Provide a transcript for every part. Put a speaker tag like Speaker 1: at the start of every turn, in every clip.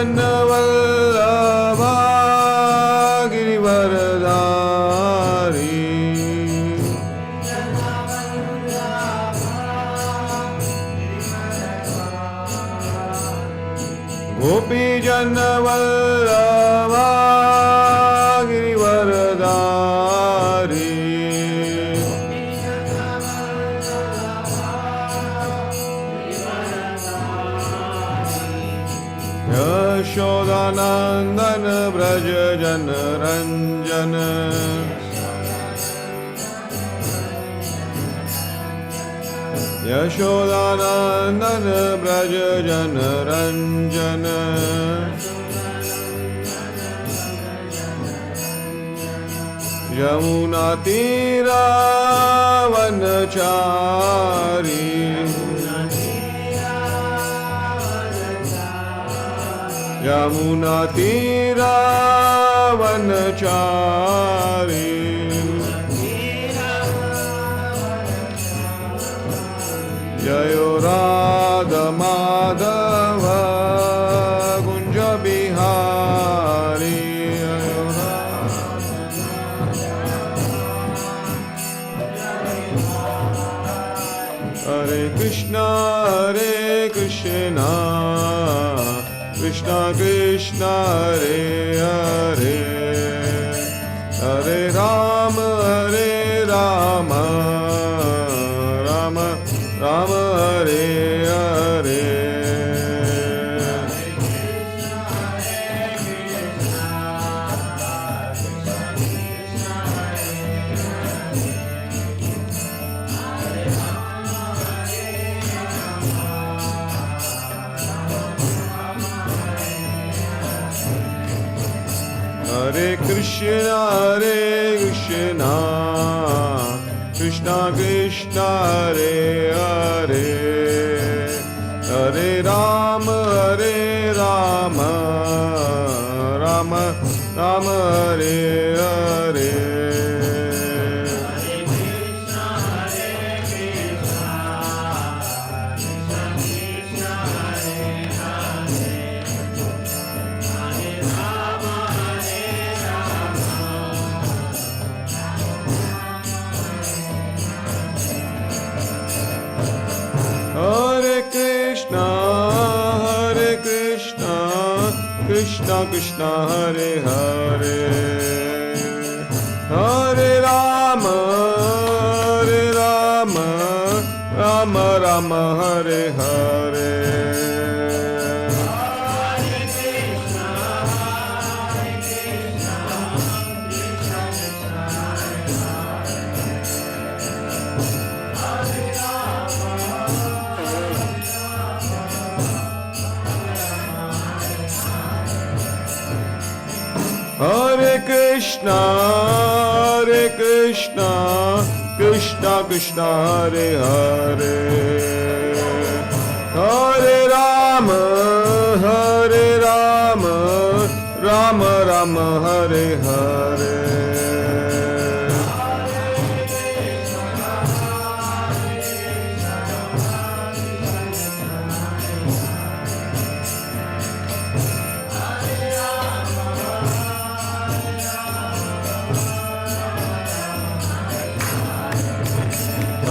Speaker 1: Jana Vallabha Girivaradhari Gopi Jana Vallabha Girivaradhari Yashodanandana Braja Jana Ranjana Yashodanandana Braja Jana Ranjana Yamuna Tira Vanachari Yamuna Tira Vanachari Jayo Radha Madhava Gunja Bihari Jayo Hare Krishna Krishna Krishna Hare Hare Hare Rama Rama Rama Hare Hare Hare Krishna Krishna Krishna Hare Hare Hare Rama Rama Rama Hare Hare Krishna Krishna Hare Hare Hare Rama Rama Rama Hare Hare Hare Krishna Krishna Krishna Hare Hare Hare Rama Rama Rama Hare Hare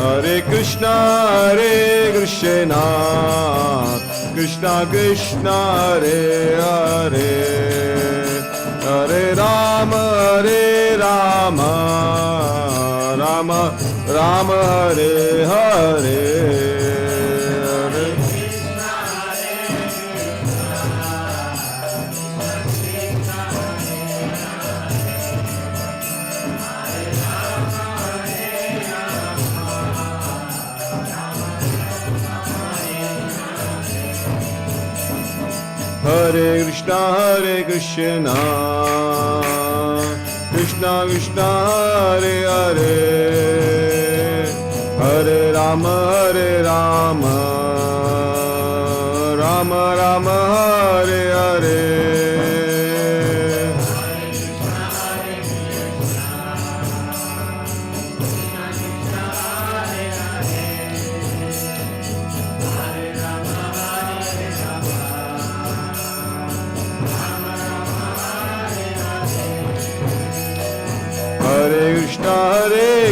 Speaker 1: Hare Krishna Krishna Krishna Hare Hare Hare Rama Rama Rama Hare Hare Hare Krishna Krishna Krishna Hare Hare Hare Rama Rama Rama Hare Hare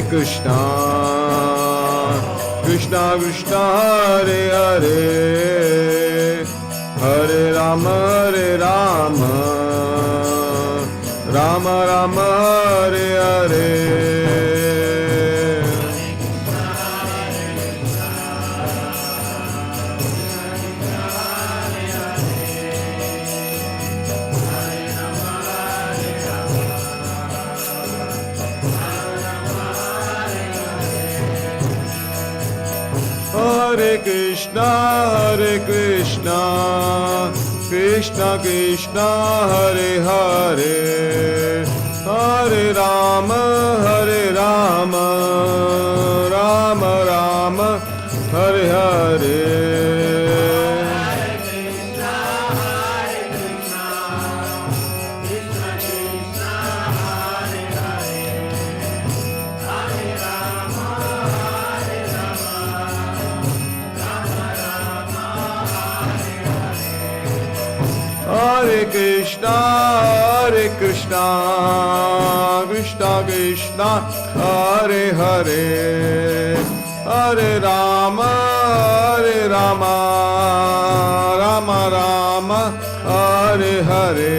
Speaker 1: Krishna, Krishna Krishna Hare Hare, Hare Rama Hare Rama, Rama Rama Hare Hare. Hare Krishna, Krishna Krishna, Hare Hare, Hare Rama, Rama Rama, Hare Hare. Hare Krishna, Krishna Krishna, Hare Hare, Hare Rama, Rama Rama, Hare Hare.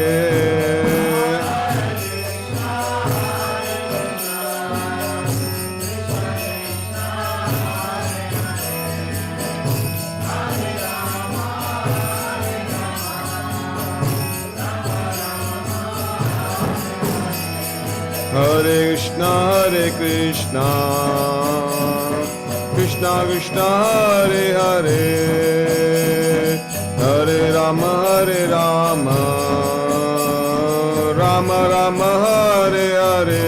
Speaker 1: Hare Krishna, Krishna Krishna, Hare Hare, Hare Rama, Rama Rama, Hare Hare.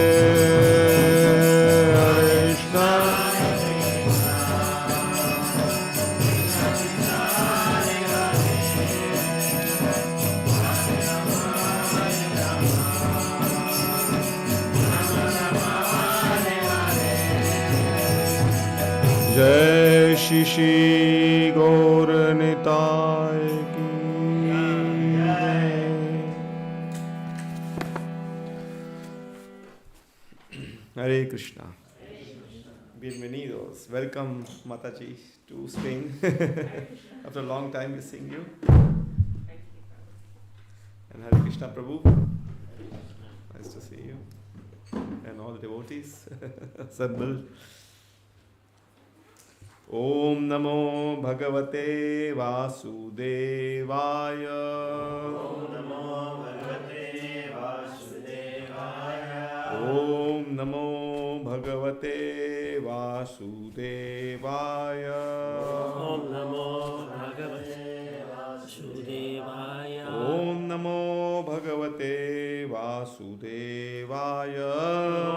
Speaker 1: Jai Shri Gaur Nitai ki jai. Hare Krishna. Bienvenidos. Welcome, Mataji, to Spain. After a long time missing you. And Hare Krishna Prabhu. Nice to see you. And all the devotees assembled. Om Namo Bhagavate Vasudevaya.
Speaker 2: Om Namo Bhagavate Vasudevaya.
Speaker 1: Om Namo Bhagavate Vasudevaya.
Speaker 2: Om Namo Bhagavate Vasudevaya.
Speaker 1: Om Namo Bhagavate Vasudevaya.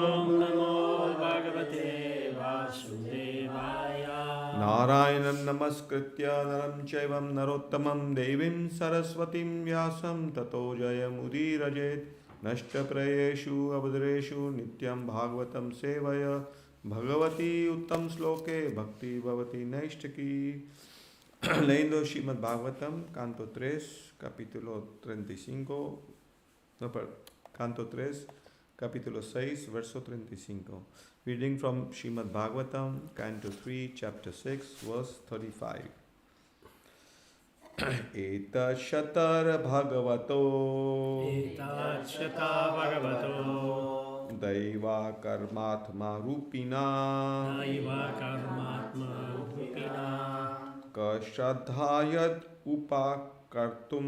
Speaker 2: Om Namo Bhagavate Vasudevaya.
Speaker 1: Narayanam Namaskritya Naram Chaivam Narottamam Devim Saraswatim Vyasam Tato Jayamudirajet Nashtaprayeshu Abhadreshu Nityam Bhagavatam Sevaya Bhagavati Uttam Sloke Bhakti Bhavati Naishtaki. Leyendo Srimad Bhagavatam, canto 3, capítulo 35, no, perdón, canto 3, capítulo 6, verso 35. Reading from Srimad Bhagavatam, canto 3, chapter 6, verse 35. Eta shatar bhagavato Daiva karmatma rupina Kashadhayat upakartum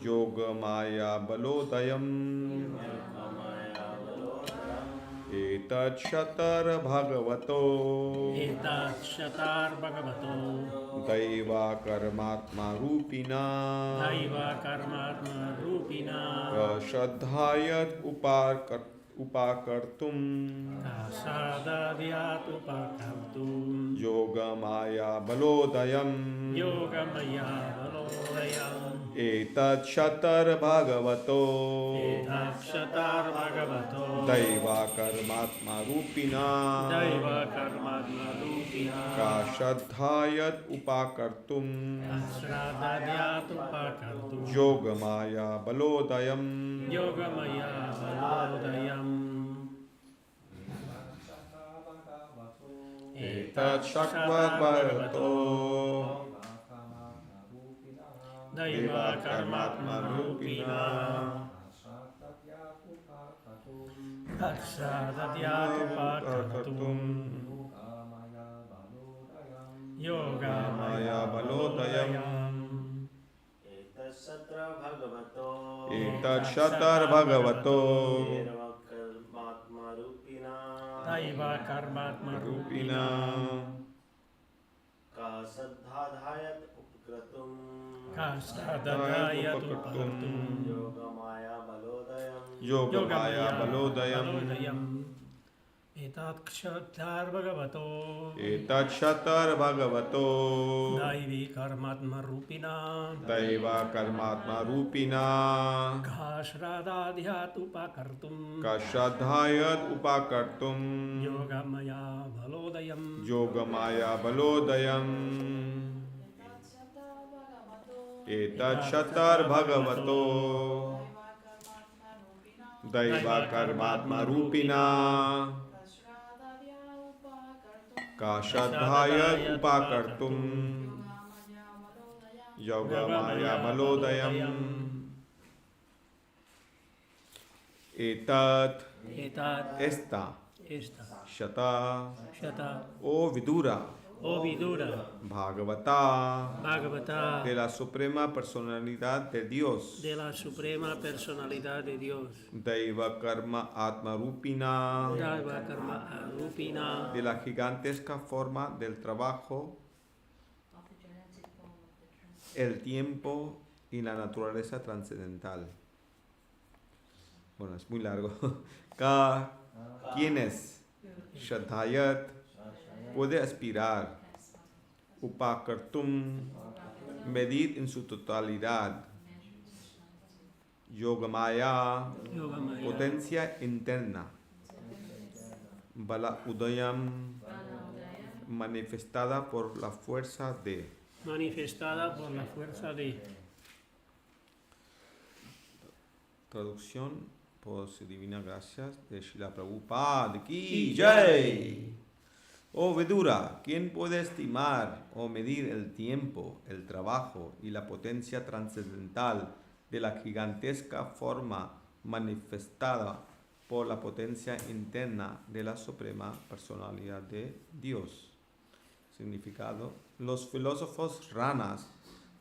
Speaker 1: yoga-māyā balodayam etat shatar bhagavato daiva karmatma rupina kashadhayat upakartum yoga-māyā balodayam etat shatar bhagavato daiva karmatma rupina kashadhayat upakartum yoga-māyā balodayam Etat Shakvat Bhagavato
Speaker 2: Daiva Karmatma Rupina Tatsadadhyatupakartum yoga-māyā balodayam
Speaker 1: Etat Shatar Bhagavato
Speaker 2: Daiva Karmatma
Speaker 1: Rupina
Speaker 2: Kasadadhyatupakartum
Speaker 1: yoga-māyā balodayam
Speaker 2: Etat Shatar Bhagavato
Speaker 1: Etat Shatar Bhagavato
Speaker 2: Daivi Karmatma Rupina
Speaker 1: Daiva Karmatma Rupina
Speaker 2: Kasradadhyatupakartum
Speaker 1: Kashadhayat Upakartum
Speaker 2: yoga-māyā balodayam
Speaker 1: yoga-māyā balodayam Etat Shatar Bhagavato Daiva Karmatma Rupina Kashadhayat Upakartum yoga-māyā balodayam Etat esta Shata O Vidura
Speaker 2: Bhagavata
Speaker 1: de la Suprema Personalidad de Dios
Speaker 2: de la Suprema Personalidad de Dios
Speaker 1: Daiva Karma Atma Rupina
Speaker 2: Daiva Karma Rupina
Speaker 1: de la gigantesca forma del trabajo, el tiempo y la naturaleza trascendental. Bueno, es muy largo. ¿Quién es? Shadhayat puede aspirar. Upakartum, medir en su totalidad. Yoga-māyā, potencia interna. Bala Udayam, manifestada por la fuerza de. Traducción por su divina gracias de Śrīla Prabhupada ki Jai. Oh Vedura, ¿quién puede estimar o medir el tiempo, el trabajo y la potencia trascendental de la gigantesca forma manifestada por la potencia interna de la Suprema Personalidad de Dios? Significado: los filósofos ranas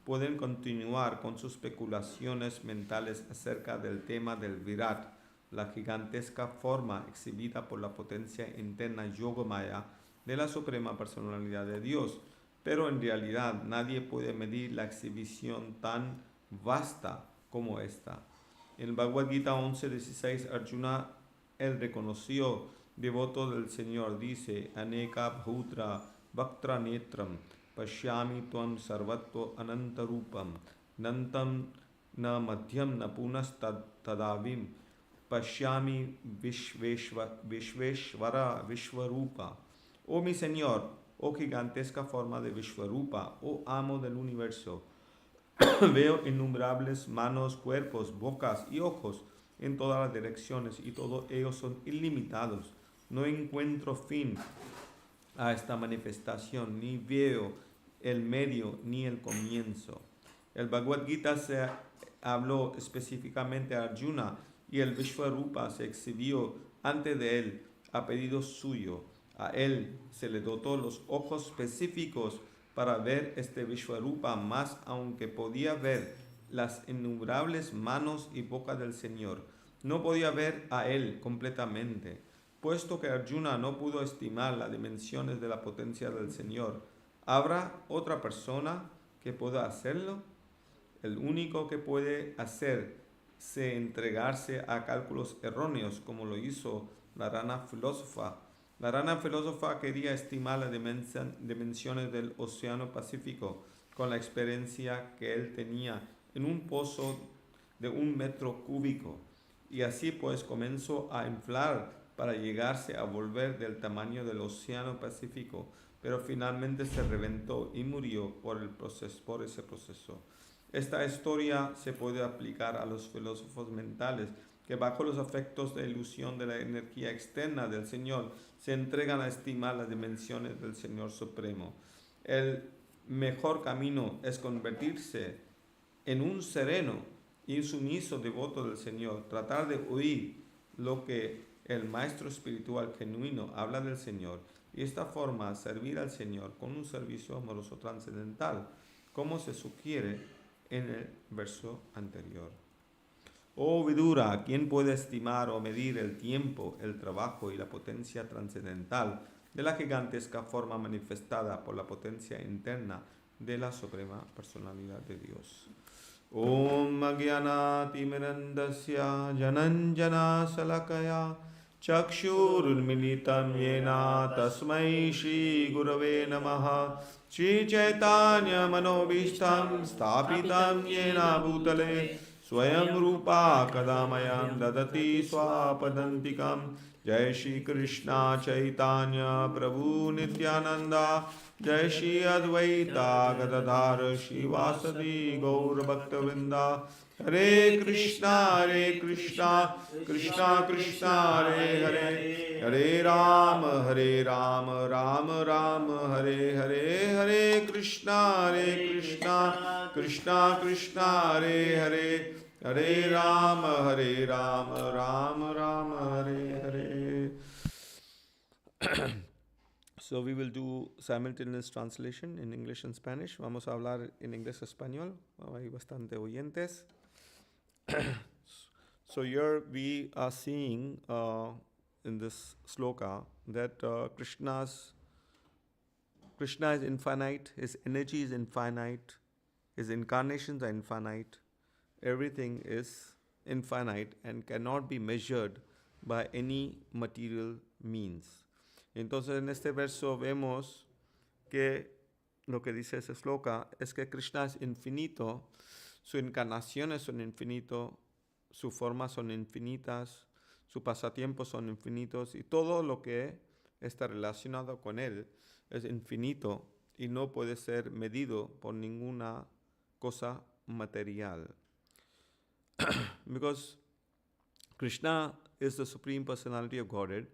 Speaker 1: pueden continuar con sus especulaciones mentales acerca del tema del Virat, la gigantesca forma exhibida por la potencia interna yoga-māyā de la Suprema Personalidad de Dios, pero en realidad nadie puede medir la exhibición tan vasta como esta. En Bhagavad Gita 11:16, Arjuna, el reconoció devoto del Señor, dice: Aneka bhutra vaktra netram pashyami tvam sarvatva anantarupam nantam na madhyam na punas tadavim pashyami vishveshvara vishvarupa. Oh mi Señor, oh gigantesca forma de Vishvarupa, oh amo del universo, veo innumerables manos, cuerpos, bocas y ojos en todas las direcciones y todos ellos son ilimitados. No encuentro fin a esta manifestación, ni veo el medio ni el comienzo. El Bhagavad Gita se habló específicamente a Arjuna y el Vishvarupa se exhibió ante de él a pedido suyo. A él se le dotó los ojos específicos para ver este Vishvarupa, más aunque podía ver las innumerables manos y boca del Señor, no podía ver a él completamente. Puesto que Arjuna no pudo estimar las dimensiones de la potencia del Señor, ¿habrá otra persona que pueda hacerlo? El único que puede hacerse entregarse a cálculos erróneos, como lo hizo la rana filósofa. La rana filósofa quería estimar las dimensiones del océano Pacífico con la experiencia que él tenía en un pozo de 1 metro cúbico, y así pues comenzó a inflar para llegarse a volver del tamaño del océano Pacífico, pero finalmente se reventó y murió por ese proceso. Esta historia se puede aplicar a los filósofos mentales que bajo los efectos de ilusión de la energía externa del Señor se entregan a estimar las dimensiones del Señor Supremo. El mejor camino es convertirse en un sereno y sumiso devoto del Señor, tratar de oír lo que el maestro espiritual genuino habla del Señor y de esta forma servir al Señor con un servicio amoroso trascendental, como se sugiere en el verso anterior. Oh Vidura, ¿quién puede estimar o medir el tiempo, el trabajo y la potencia trascendental de la gigantesca forma manifestada por la potencia interna de la Suprema Personalidad de Dios? Om Agyanati Mirandasya Jananjana Salakaya Chakshurulmilitam Yena Tasmai Shri Gurave Namaha Shri Chaitanya Manobishtam Stapitam Yena Bhutale Swayam Rupa Kadamayam Dadati Swapadantikam Jai Śrī Kṛṣṇa Chaitanya Prabhu Nityananda Jai Shri Advaita Gadadhara Shivasadi Gaur Bhaktavinda Hare Krishna Krishna Krishna Hare Hare Hare Rama Rama Rama Hare Hare Hare Krishna Krishna Krishna Hare Hare Hare Rama Rama Rama Hare Hare. So we will do simultaneous translation in English and Spanish. Vamos a hablar en inglés y español. Hay bastante oyentes. So here we are seeing in this sloka that Krishna is infinite, his energy is infinite, his incarnations are infinite, everything is infinite and cannot be measured by any material means. Entonces en este verso vemos que lo que dice ese sloka es que Krishna es infinito, sus encarnaciones son infinitos, sus formas son infinitas, sus pasatiempos son infinitos y todo lo que está relacionado con él es infinito y no puede ser medido por ninguna cosa material. Because Krishna is the Supreme Personality of Godhead,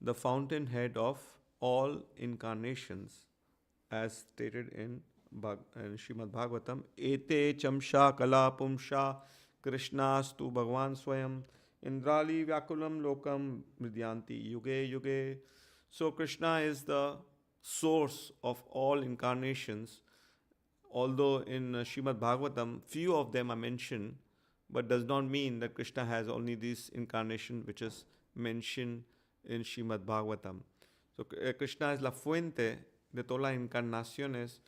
Speaker 1: the fountainhead of all incarnations, as stated in Srimad Bhagavatam, Ete chamsha kala pumsha Krishnastu Bhagavan Swayam Indrali Vyakulam Lokam Mediante yuge yuge. So Krishna is the source of all incarnations, although in Srimad Bhagavatam few of them are mentioned, but does not mean that Krishna has only this incarnation which is mentioned in Srimad Bhagavatam. So Krishna es la fuente de todas las encarnaciones,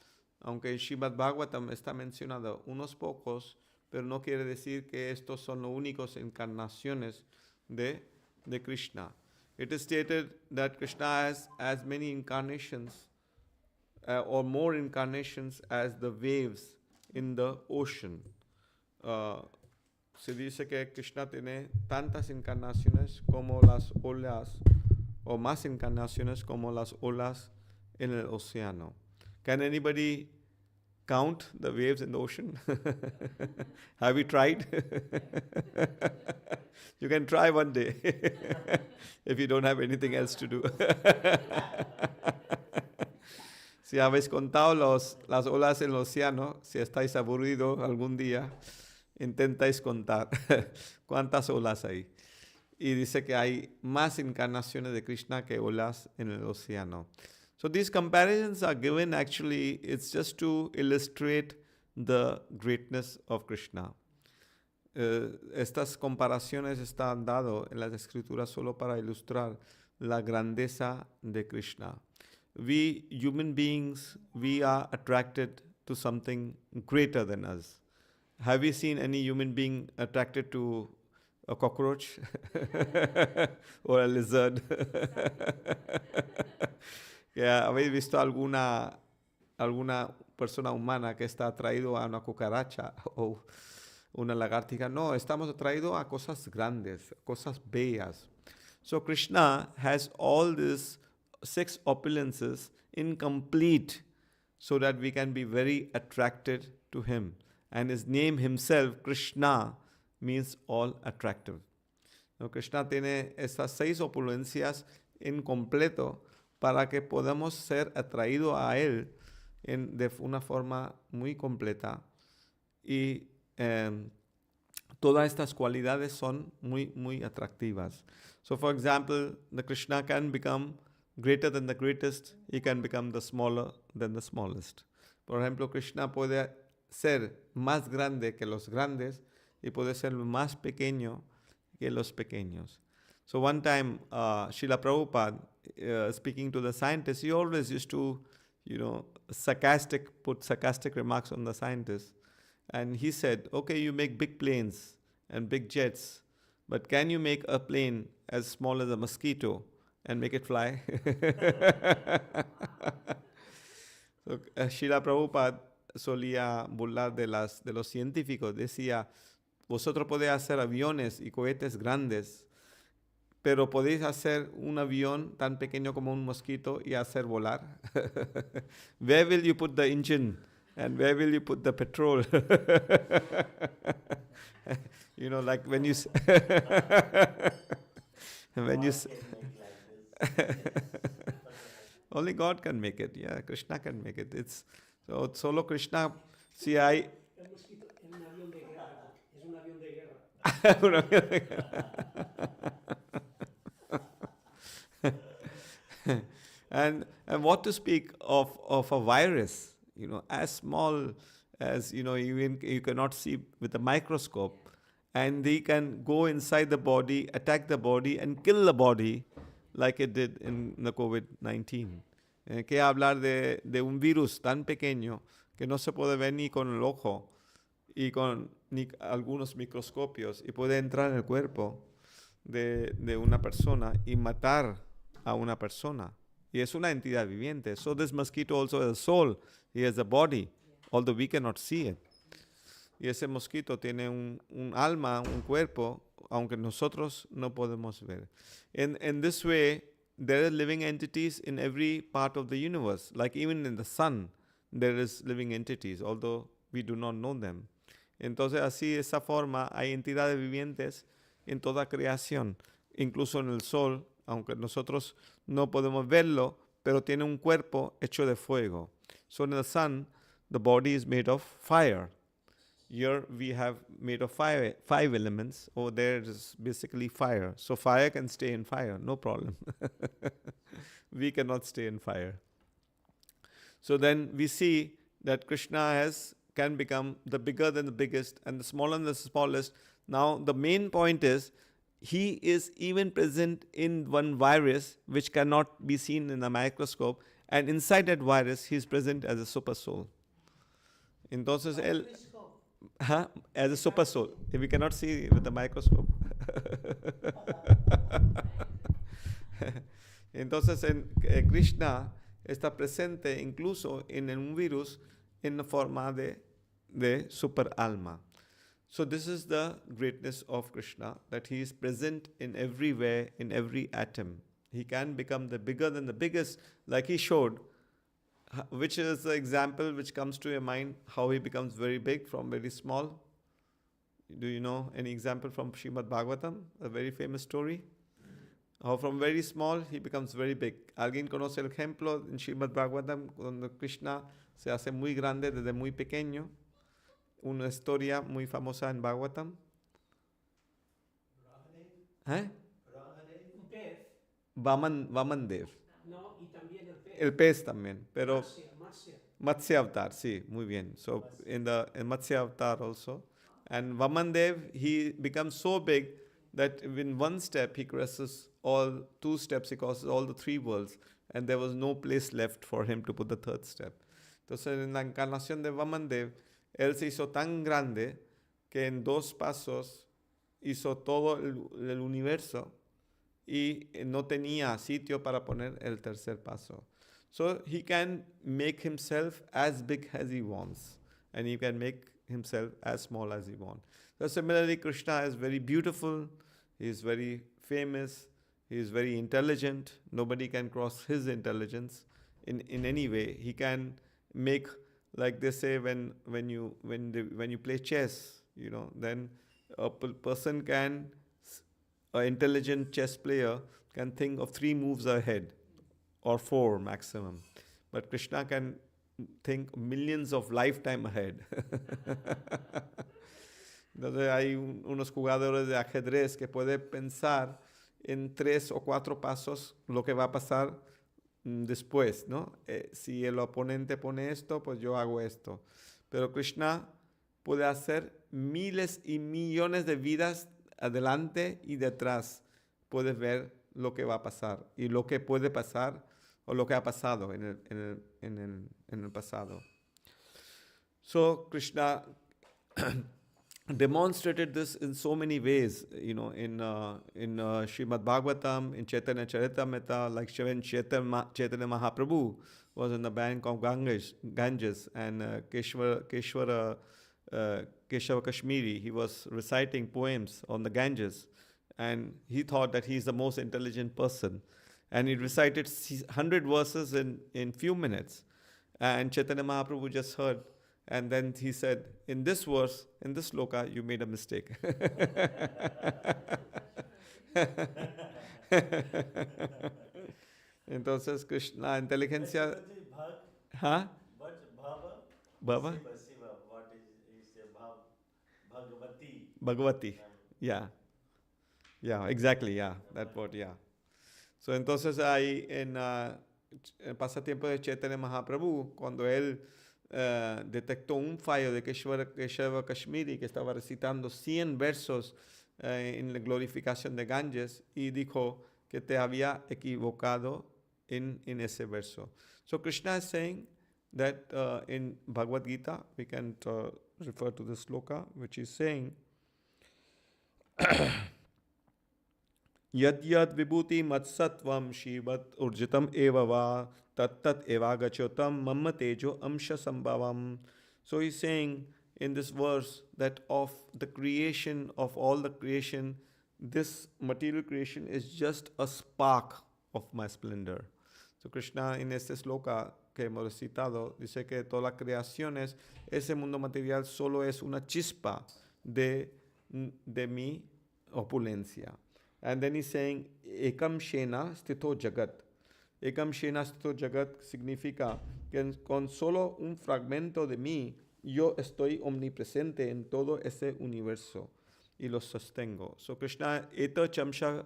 Speaker 1: aunque en Srimad Bhagavatam está mencionado unos pocos, pero no quiere decir que estos son las únicas encarnaciones de Krishna. It is stated that Krishna has as many incarnations or more incarnations as the waves in the ocean. Se dice que Krishna tiene tantas encarnaciones como las olas, o más encarnaciones como las olas en el océano. Can anybody count the waves in the ocean? Have you tried? You can try one day if you don't have anything else to do. Si habéis contado las olas en el océano, si estáis aburridos algún día, intentáis contar cuántas olas hay. Y dice que hay más encarnaciones de Krishna que olas en el océano. So these comparisons are given actually, it's just to illustrate the greatness of Krishna. Estas comparaciones están dadas en las escrituras solo para ilustrar la grandeza de Krishna. We human beings, we are attracted to something greater than us. Have you seen any human being attracted to a cockroach or a lizard? ¿Habéis visto alguna persona humana que está atraído a una cucaracha o una lagartija? No, estamos atraídos a cosas grandes, cosas bellas. So Krishna has all these 6 opulences incomplete so that we can be very attracted to him. And his name himself, Krishna, means all attractive. ¿no? Krishna tiene estas 6 opulencias en completo para que podamos ser atraídos a Él de una forma muy completa. Y todas estas cualidades son muy, muy atractivas. So, for example, the Krishna can become greater than the greatest, he can become the smaller than the smallest. Por ejemplo, Krishna puede ser más grande que los grandes y puede ser más pequeño que los pequeños. So one time, Srila Prabhupada, speaking to the scientists, he always used to, put sarcastic remarks on the scientists. And he said, okay, you make big planes and big jets, but can you make a plane as small as a mosquito and make it fly? So, Srila Prabhupada solía burlar de los científicos. Decía, vosotros podéis hacer aviones y cohetes grandes, pero podéis hacer un avión tan pequeño como un mosquito y hacer volar. Where will you put the engine? And where will you put the petrol? Like when you when you only God can make it. Yeah, Krishna can make it. It's so solo Krishna. See,
Speaker 2: El mosquito es un avión de guerra. Es un avión de guerra.
Speaker 1: Un avión de guerra. And what to speak of a virus? As small as even you cannot see with a microscope, and they can go inside the body, attack the body, and kill the body, like it did in the COVID-19. Que hablar de un virus tan pequeño que no se puede ver ni con el ojo y con ni algunos microscopios, y puede entrar en el cuerpo de una persona y matar a una persona. Y es una entidad viviente. So this mosquito also has a soul. He has a body, although we cannot see it. Y ese mosquito tiene un alma, un cuerpo, aunque nosotros no podemos ver. In this way, there are living entities in every part of the universe. Like even in the sun, there is living entities, although we do not know them. Entonces, así, de esa forma, hay entidades vivientes en toda creación, incluso en el sol, aunque nosotros no podemos verlo, pero tiene un cuerpo hecho de fuego. So in the sun, the body is made of fire. Here we have made of five elements. Over there is basically fire. So fire can stay in fire, no problem. We cannot stay in fire. So then we see that Krishna can become the bigger than the biggest and the smaller than the smallest. Now the main point is, he is even present in one virus which cannot be seen in a microscope, and inside that virus he is present as a super soul. Entonces él, as a super soul, if we cannot see with a microscope. Entonces Krishna está presente incluso en un virus en la forma de super alma. So this is the greatness of Krishna, that he is present in everywhere, in every atom. He can become the bigger than the biggest, like he showed, which is the example which comes to your mind, how he becomes very big from very small. Do you know any example from Srimad Bhagavatam, a very famous story? How from very small he becomes very big. ¿Alguien conoce el ejemplo en Srimad Bhagavatam donde Krishna se hace muy grande desde muy pequeño? Una historia muy famosa en Bhagavatam.
Speaker 2: Un pez.
Speaker 1: Vamandev.
Speaker 2: No, y también el pez.
Speaker 1: El pez también, pero
Speaker 2: Matsya.
Speaker 1: Matsya Avatar, sí, muy bien. So in Matsya Avatar also. And Vamandev, he becomes so big that in one step he crosses all 2 steps, he crosses all the 3 worlds, and there was no place left for him to put the 3rd step. Entonces en la encarnación de Vamandev, él se hizo tan grande que en 2 pasos hizo todo el universo y no tenía sitio para poner el tercer paso. So he can make himself as big as he wants, and he can make himself as small as he wants. So similarly, Krishna is very beautiful, he is very famous, he is very intelligent. Nobody can cross his intelligence in any way. He can make, like they say, when you play chess, then a person can an intelligent chess player can think of 3 moves ahead or 4 maximum. But Krishna can think millions of lifetime ahead. Entonces hay unos jugadores de ajedrez que pueden pensar en 3 o 4 pasos lo que va a pasar después, ¿no? Si el oponente pone esto, pues yo hago esto. Pero Krishna puede hacer miles y millones de vidas adelante y detrás. Puedes ver lo que va a pasar y lo que puede pasar o lo que ha pasado en el pasado. So Krishna demonstrated this in so many ways, in Srimad Bhagavatam, in Chaitanya Charitamrita, like Chaitanya Mahaprabhu was in the bank of Ganges, and Keshava Kashmiri, he was reciting poems on the Ganges, and he thought that he's the most intelligent person, and he recited 100 verses in few minutes, and Chaitanya Mahaprabhu just heard. And then he said, in this verse, in this sloka, you made a mistake. Entonces, Krishna, inteligencia. Huh?
Speaker 3: What's Bhava?
Speaker 1: Bhava?
Speaker 3: Siva. What is Bhagavati?
Speaker 1: Bhagavati. Yeah. Yeah, exactly. Yeah, that word, yeah. So, entonces, ahí en el pasatiempo de Chaitanya Mahaprabhu, cuando él detectó un fallo de Keshava Kashmiri que estaba recitando 100 versos en la glorificación de Ganges y dijo que te había equivocado en ese verso. So Krishna is saying that in Bhagavad Gita, we can refer to this sloka, which is saying Yad yad vibhuti matsatvam shivat urjitam eva va tat evagachotam mamma tejo amsha sambhavam. So he's saying in this verse that of the creation, of all the creation, this material creation is just a spark of my splendor. So Krishna en este sloka que hemos recitado dice que todas las creaciones, ese mundo material solo es una chispa de mi opulencia. And then he's saying, Ekam Shena Stito Jagat. Ekam Shena Stito Jagat significa que con solo un fragmento de mí, yo estoy omnipresente en todo ese universo y lo sostengo. So Krishna, Ekam Shena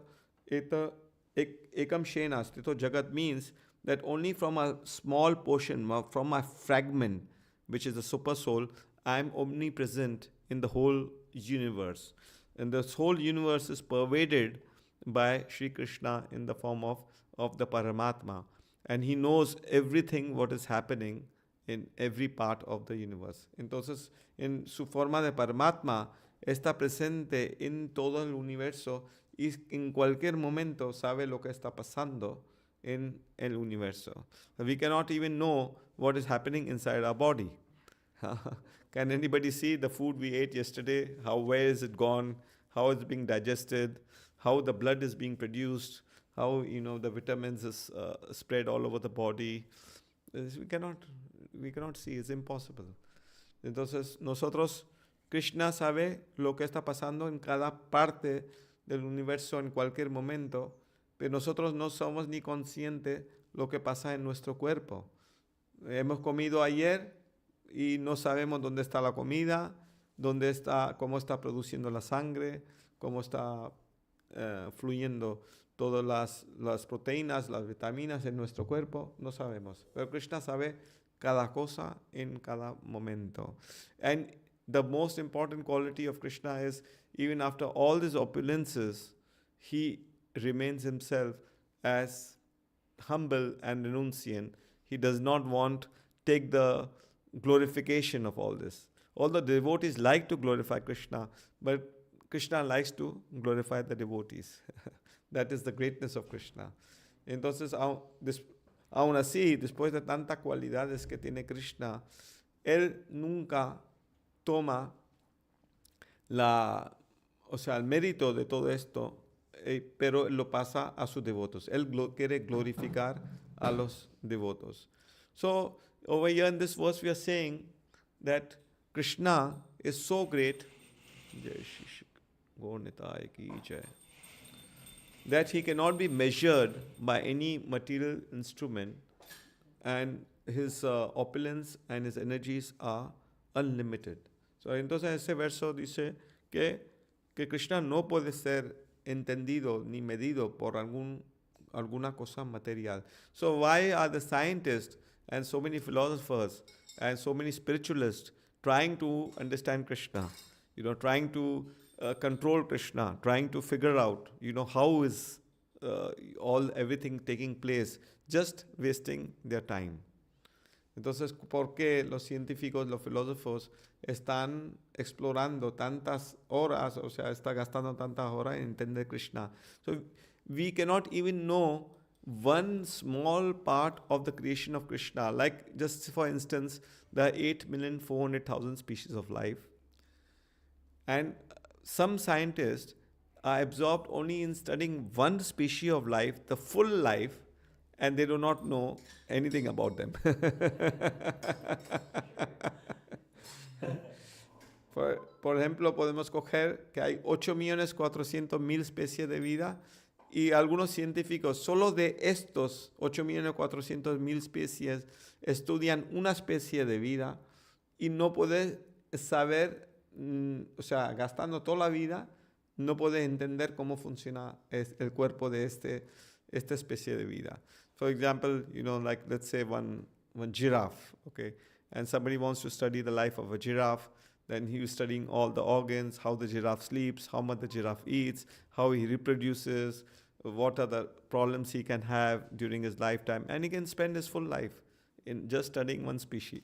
Speaker 1: Stito Jagat means that only from a small portion, from my fragment, which is the super soul, I am omnipresent in the whole universe. And this whole universe is pervaded by Śrī Kṛṣṇa in the form of the Paramatma. And he knows everything what is happening in every part of the universe. Entonces, en su forma de Paramatma, está presente en todo el universo y en cualquier momento sabe lo que está pasando en el universo. We cannot even know what is happening inside our body. Can anybody see the food we ate yesterday? Where is it gone? How it's being digested? How the blood is being produced? How the vitamins is spread all over the body? We cannot see. It's impossible. Entonces nosotros, Krishna sabe lo que está pasando en cada parte del universo en cualquier momento, pero nosotros no somos ni conscientes lo que pasa en nuestro cuerpo. Hemos comido ayer y no sabemos dónde está la comida, cómo está produciendo la sangre, cómo está fluyendo todas las proteínas, las vitaminas en nuestro cuerpo, no sabemos. Pero Krishna sabe cada cosa en cada momento. And the most important quality of Krishna is, even after all these opulences, he remains himself as humble and renunciant. He does not take the glorification of all this. All the devotees like to glorify Krishna, but Krishna likes to glorify the devotees. That is the greatness of Krishna. Entonces, aún así, después de tantas cualidades que tiene Krishna, él nunca toma el mérito de todo esto, pero lo pasa a sus devotos. Él quiere glorificar a los devotos. So, over here in this verse, we are saying that Krishna is so great. Jai Shri Gaur Nitai ki jai. that he cannot be measured by any material instrument, and his opulence and his energies are unlimited. So, entonces ese verso dice que Krishna no puede ser entendido ni medido por alguna cosa material. So why are the scientists and so many philosophers and so many spiritualists trying to understand Krishna? Trying to control Krishna, trying to figure out, how is everything taking place, just wasting their time. Entonces, ¿por qué los científicos, los filósofos están explorando tantas horas, está gastando tantas horas en entender Krishna? So, we cannot even know one small part of the creation of Krishna. Like, just for instance, there are 8,400,000 species of life. And some scientists are absorbed only in studying one species of life, the full life, and they do not know anything about them. Por ejemplo, podemos coger que hay 8,400,000 especies de vida, y algunos científicos solo de estos 8,400,000 especies estudian una especie de vida y no puede saber, gastando toda la vida, no puede entender cómo funciona el cuerpo de esta especie de vida. For example, like let's say one giraffe, okay, and somebody wants to study the life of a giraffe, then he is studying all the organs, how the giraffe sleeps, how much the giraffe eats, how he reproduces, what are the problems he can have during his lifetime, and he can spend his full life in just studying one species.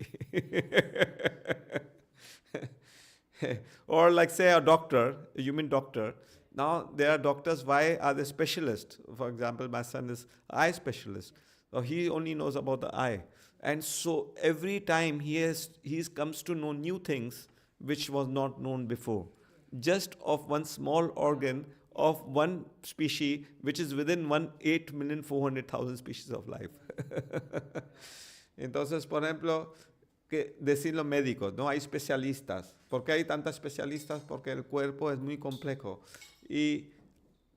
Speaker 1: Or like say a doctor, a human doctor. Now there are doctors, why are they specialists? For example, my son is eye specialist. So he only knows about the eye. And so every time he comes to know new things which was not known before. Just of one small organ of one species which is within 8,400,000 species of life. Entonces, por ejemplo, que decir los médicos, no hay especialistas. ¿Por qué hay tantos especialistas? Porque el cuerpo es muy complejo. Y,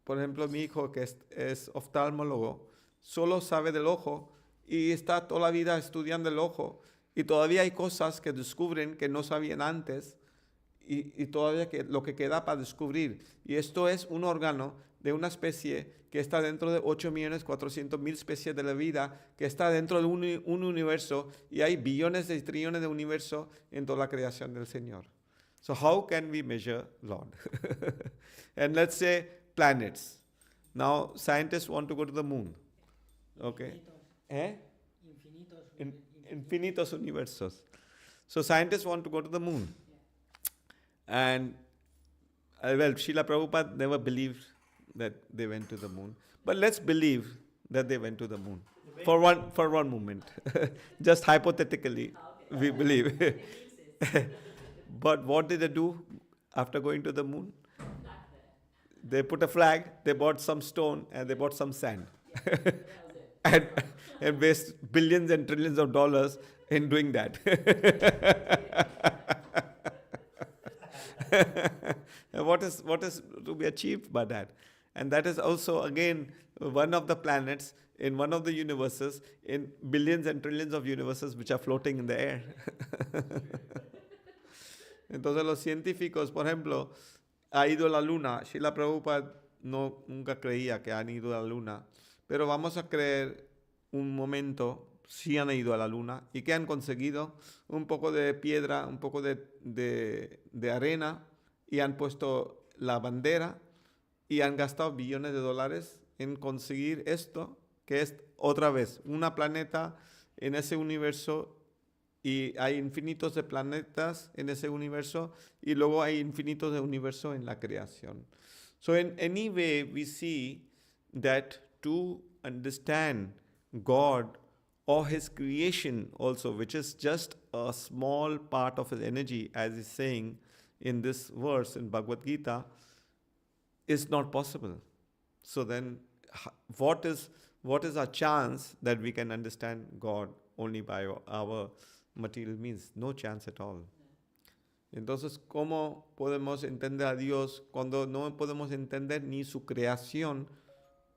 Speaker 1: por ejemplo, mi hijo que es oftalmólogo, solo sabe del ojo y está toda la vida estudiando el ojo, y todavía hay cosas que descubren que no sabían antes, y todavía lo que queda para descubrir. Y esto es un órgano de una especie que está dentro de 8,400,000 especies de la vida, que está dentro de un universo, y hay billones de trillones de universos en toda la creación del Señor. So how can we measure Lord? And let's say planets. Now scientists want to go to the moon. Okay. Infinitos universos. So scientists want to go to the moon. And Srila Prabhupada never believed that they went to the moon. But let's believe that they went to the moon. For one moment. Just hypothetically, we believe. But what did they do after going to the moon? They put a flag, they bought some stone, and they bought some sand. and waste billions and trillions of dollars in doing that. What is to be achieved by that? And that is also, again, one of the planets in one of the universes, in billions and trillions of universes which are floating in the air. Entonces los científicos, por ejemplo, ha ido a la luna. Srila Prabhupada nunca creía que han ido a la luna, pero vamos a creer un momento, sí han ido a la luna. ¿Y qué han conseguido? Un poco de piedra, un poco de arena, y han puesto la bandera, y han gastado billones de dólares en conseguir esto, que es otra vez una planeta en ese universo, y hay infinitos de planetas en ese universo, y luego hay infinitos de universos en la creación. So in any way we see that to understand God or his creation also, which is just a small part of his energy, as he's saying in this verse in Bhagavad Gita, is not possible. So then what is our chance that we can understand God only by our material means? No chance at all. Entonces, ¿cómo podemos entender a Dios cuando no podemos entender ni su creación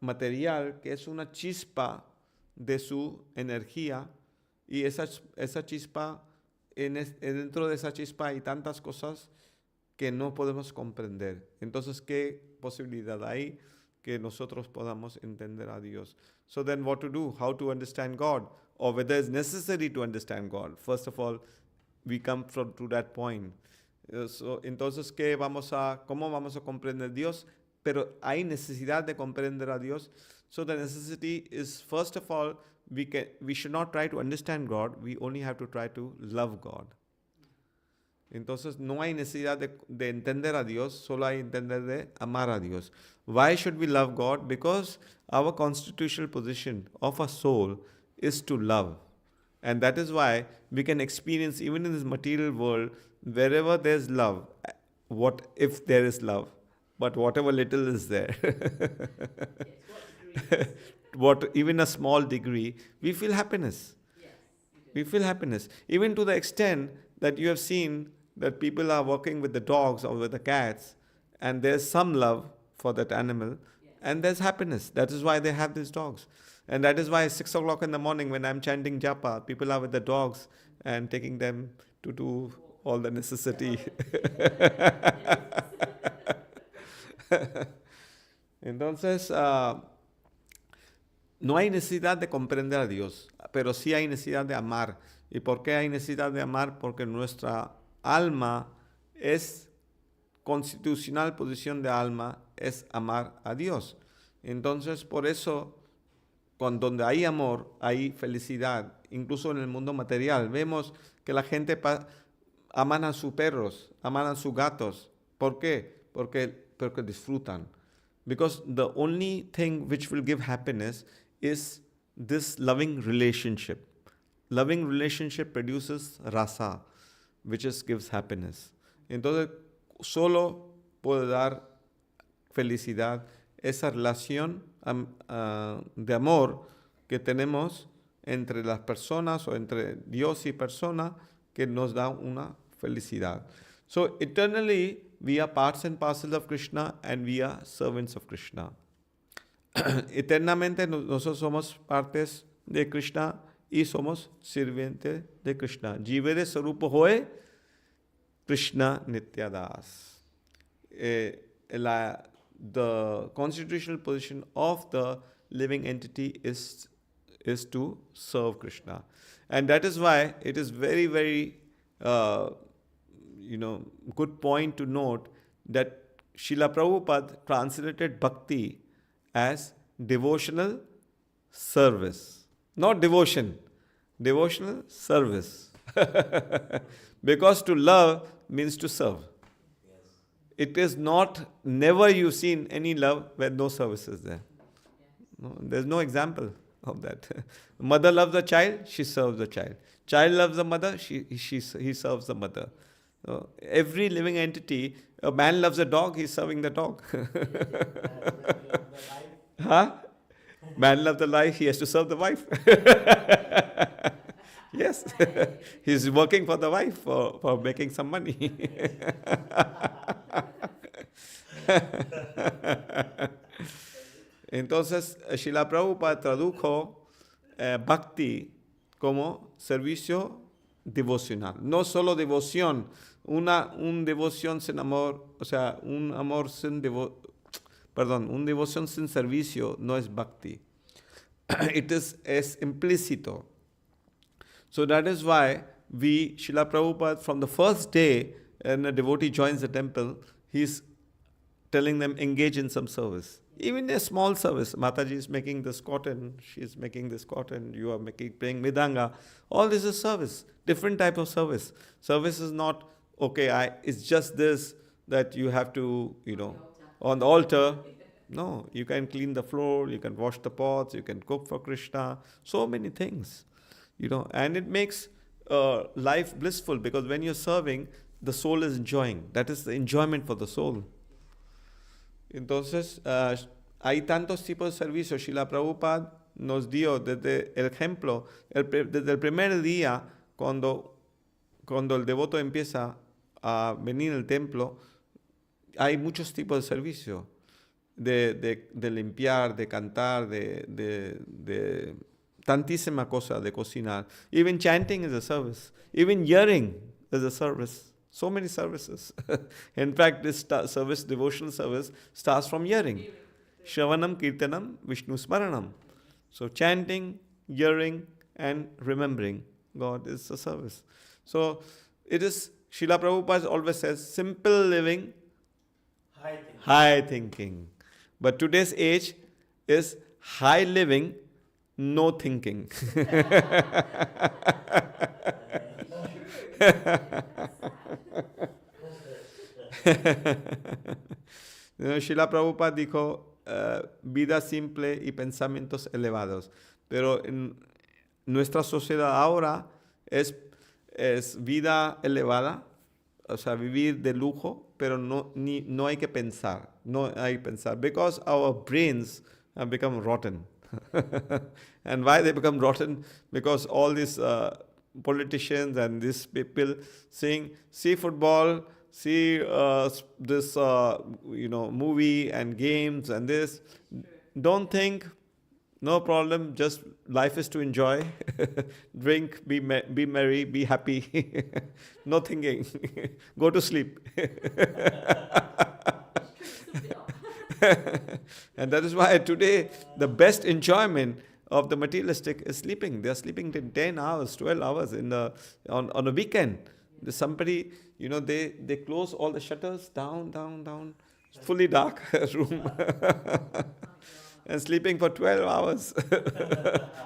Speaker 1: material que es una chispa de su energía, y esa chispa, dentro de esa chispa hay tantas cosas que no podemos comprender. Entonces, ¿qué posibilidad hay que nosotros podamos entender a Dios? So then what to do? How to understand God? Or whether it's necessary to understand God? First of all, we come to that point. Entonces, ¿cómo vamos a comprender a Dios? Pero hay necesidad de comprender a Dios. So the necessity is, first of all, we should not try to understand God. We only have to try to love God. Entonces, no hay necesidad de entender a Dios, solo hay entender de amar a Dios. Why should we love God? Because our constitutional position of a soul is to love. And that is why we can experience, even in this material world, wherever there's love, what if there is love? But whatever little is there, even a small degree, we feel happiness. We feel happiness. Even to the extent that you have seen that people are working with the dogs or with the cats, and there's some love for that animal, and there's happiness. That is why they have these dogs. And that is why 6 o'clock in the morning when I'm chanting japa, people are with the dogs and taking them to do all the necessity. Entonces, no hay necesidad de comprender a Dios, pero sí hay necesidad de amar. ¿Y por qué hay necesidad de amar? Porque nuestra alma es constitucional, posición de alma es amar a Dios. Entonces, por eso, donde hay amor, hay felicidad. Incluso en el mundo material, vemos que la gente aman a sus perros, aman a sus gatos. ¿Por qué? Porque disfrutan. Because the only thing which will give happiness is this loving relationship. Loving relationship produces rasa, which gives happiness. Entonces, solo puede dar felicidad esa relación de amor que tenemos entre las personas o entre Dios y persona, que nos da una felicidad. So, eternally, we are parts and parcels of Krishna and we are servants of Krishna. Eternamente nosotros somos partes de Krishna y somos sirvientes de Krishna. Jivere sarupa hoye Krishna nityadas. The constitutional position of the living entity is to serve Krishna. And that is why it is very, very good point to note that Srila Prabhupada translated bhakti as devotional service. Not devotion, devotional service. Because to love means to serve. It is not, never you've seen any love where no service is there. No, there's no example of that. Mother loves the child, she serves the child. Child loves the mother, he serves the mother. Every living entity, a man loves a dog, he's serving the dog. Huh? Man loves the life, he has to serve the wife. Yes, he's working for the wife for making some money. Entonces, Srila Prabhupada tradujo bhakti como servicio devocional. No solo devoción, un devoción sin amor, o sea, un devoción sin servicio no es bhakti. Es implícito. So that is why Srila Prabhupada, from the first day when a devotee joins the temple, he's telling them engage in some service. Even a small service. Mataji is making this cotton, she is making this cotton, you are playing midanga. All this is service. Different type of service. Service is not, it's just this that you have to, on the altar. No, you can clean the floor, you can wash the pots, you can cook for Krishna. So many things. And it makes life blissful, because when you're serving, the soul is enjoying. That is the enjoyment for the soul. Entonces, hay tantos tipos de servicios. Srila Prabhupada nos dio desde el ejemplo, desde el primer día, cuando el devoto empieza a venir al templo, hay muchos tipos de servicio. de limpiar, de cantar, de tantísima cosa, de cocinar. Even chanting is a service. Even hearing is a service. So many services. In fact, this service, devotional service, starts from hearing. Shravanam, Kirtanam, Vishnu Smaranam. So chanting, hearing, and remembering God is a service. So it is, Srila Prabhupada always says, simple living, high thinking. But today's age is high living, no thinking. Srila Prabhupada dijo, vida simple y pensamientos elevados. Pero en nuestra sociedad ahora es vida elevada, o sea, vivir de lujo, pero no hay que pensar. No hay que pensar. Because our brains have become rotten. And why they become rotten? Because all these politicians and these people see football, see this movie and games and this. Don't think, no problem, just life is to enjoy. Drink, be merry, be happy. No thinking. Go to sleep. And that is why today the best enjoyment of the materialistic is sleeping. They are sleeping 10 hours, 12 hours on a weekend. There's somebody, they close all the shutters down. It's fully dark room. And sleeping for 12 hours.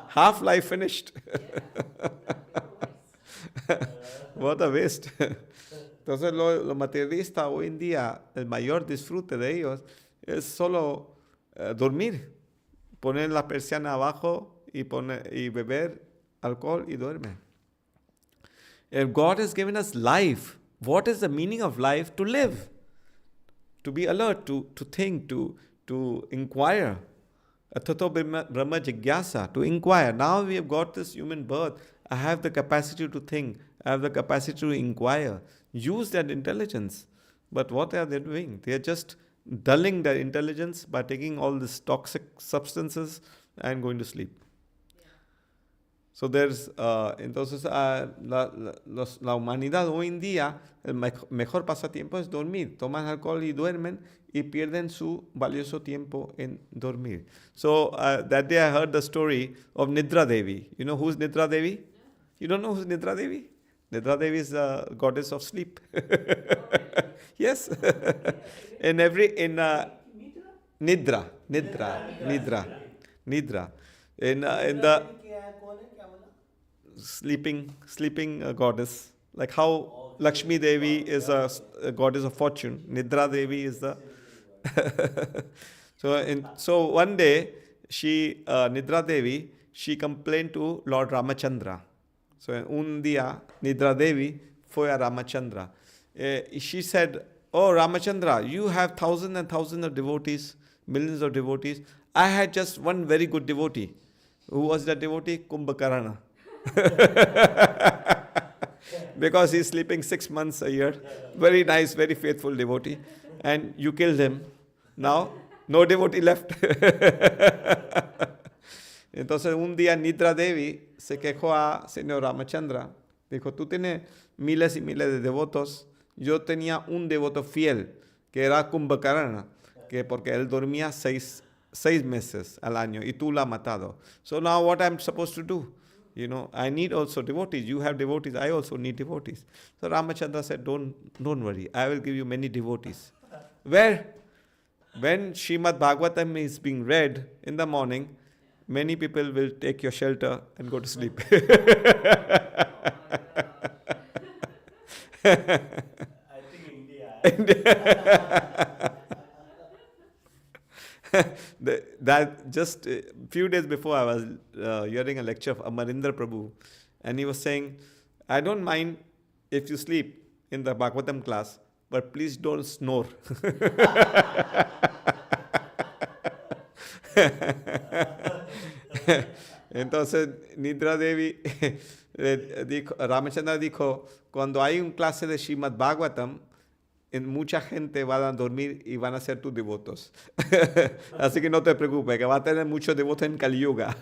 Speaker 1: Half life finished. What a waste. Entonces lo materialista hoy en día, el mayor disfrute de ellos es solo dormir, poner la persiana abajo y beber alcohol y duerme. If God has given us life, what is the meaning of life? To live, to be alert, to think, to inquire. Atato Brahma Jigyasa, to inquire. Now we have got this human birth. I have the capacity to think. I have the capacity to inquire. Use that intelligence. But what are they doing? They are just dulling their intelligence by taking all these toxic substances and going to sleep. So there's, entonces la humanidad hoy en día, el mejor pasatiempo es dormir. Toman alcohol y duermen y pierden su valioso tiempo en dormir. So that day I heard the story of Nidra Devi. You know who's Nidra Devi? You don't know who's Nidra Devi? Nidra Devi is the goddess of sleep. Yes. Nidra. In the sleeping goddess. Like how Lakshmi Devi is a goddess of fortune. Nidra Devi is the... So one day, Nidra Devi, she complained to Lord Ramachandra. So un día, Nidra Devi fue a Ramachandra. She said, "Oh Ramachandra, you have thousands and thousands of devotees, millions of devotees. I had just one very good devotee." Who was that devotee? Kumbhakarna. Because he's sleeping 6 months a year. Very nice, very faithful devotee. And you killed him. Now, no devotee left. Entonces, un día Nidra Devi se quejó a Señor Ramachandra. Dijo, tú tienes miles y miles de devotos. Yo tenía un devoto fiel, que era Kumbhakarna, que porque él dormía 6 meses al año y tú lo has matado. So now what I'm supposed to do? I need also devotees. You have devotees. I also need devotees. So Ramachandra said, don't worry. I will give you many devotees. Where? When Srimad Bhagavatam is being read in the morning, many people will take your shelter and go to sleep.
Speaker 3: I think India.
Speaker 1: That just a few days before I was hearing a lecture of Amarendra Prabhu, and he was saying, I don't mind if you sleep in the Bhagavatam class, but please don't snore. Entonces Nidra Devi Ramachandra dijo, cuando hay un clase de Srimad Bhagavatam, mucha gente va a dormir y van a ser tus devotos. Así que no te preocupes, que va a tener muchos devotos en Kali Yuga.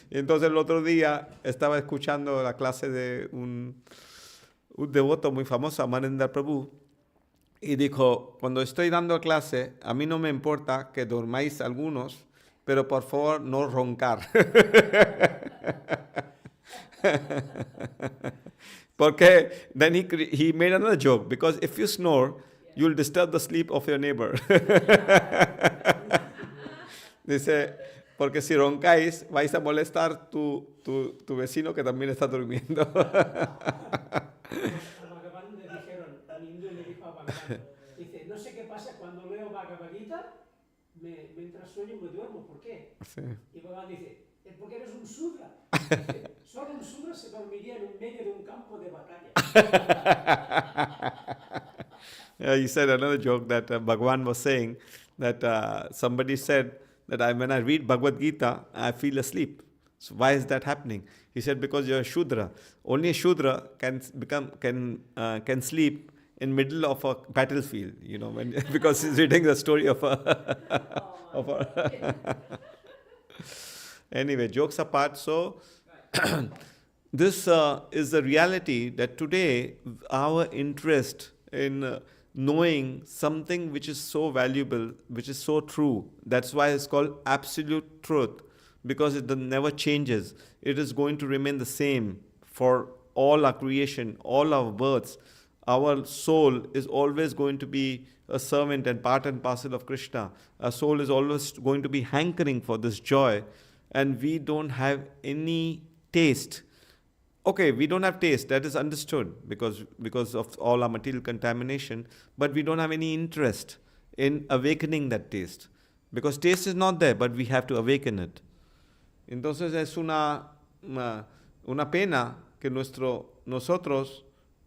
Speaker 1: Y entonces el otro día estaba escuchando la clase de un devoto muy famoso, Ananda Prabhu, y dijo, cuando estoy dando clase, a mí no me importa que dormáis algunos, pero por favor no roncar. Porque then he made another joke, because if you snore, you'll disturb the sleep of your neighbor. Dice, porque si roncáis, vais a molestar tu vecino que también está durmiendo.
Speaker 2: A Bhagavan le dijeron, un hindú le dijo a Bhagavan, dice, no sé qué pasa cuando leo Bhagavad Gita, me entra sueño y me duermo, ¿por qué?
Speaker 1: Sí.
Speaker 2: Y Bhagavan dice, es porque eres un sudra. Dice, solo un sudra se dormiría en medio de un campo de batalla.
Speaker 1: Yeah, he said another joke that Bhagavan was saying that somebody said that when I read Bhagavad Gita, I feel asleep. So why is that happening? He said, because you're a Shudra. Only a Shudra can sleep in middle of a battlefield, because he's reading the story of a Anyway, jokes apart. So this is the reality that today our interest in knowing something which is so valuable, which is so true. That's why it's called absolute truth, because it never changes. It is going to remain the same for all our creation, all our births. Our soul is always going to be a servant and part and parcel of Krishna. Our soul is always going to be hankering for this joy, and we don't have any taste. Okay, we don't have taste, that is understood because of all our material contamination, but we don't have any interest in awakening that taste. Because taste is not there, but we have to awaken it. Entonces es una pena que nosotros,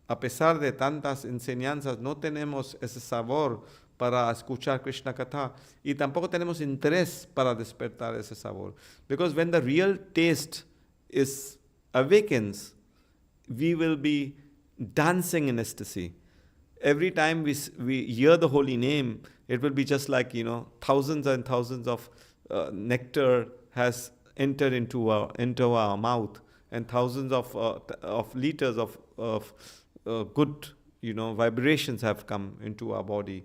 Speaker 1: a pesar de tantas enseñanzas, no tenemos ese sabor para escuchar Krishna Katha, y tampoco tenemos interés para despertar ese sabor. Because when the real taste awakens, we will be dancing in ecstasy. Every time we hear the holy name, it will be just like, thousands and thousands of nectar has entered into our mouth, and thousands of liters of good, vibrations have come into our body.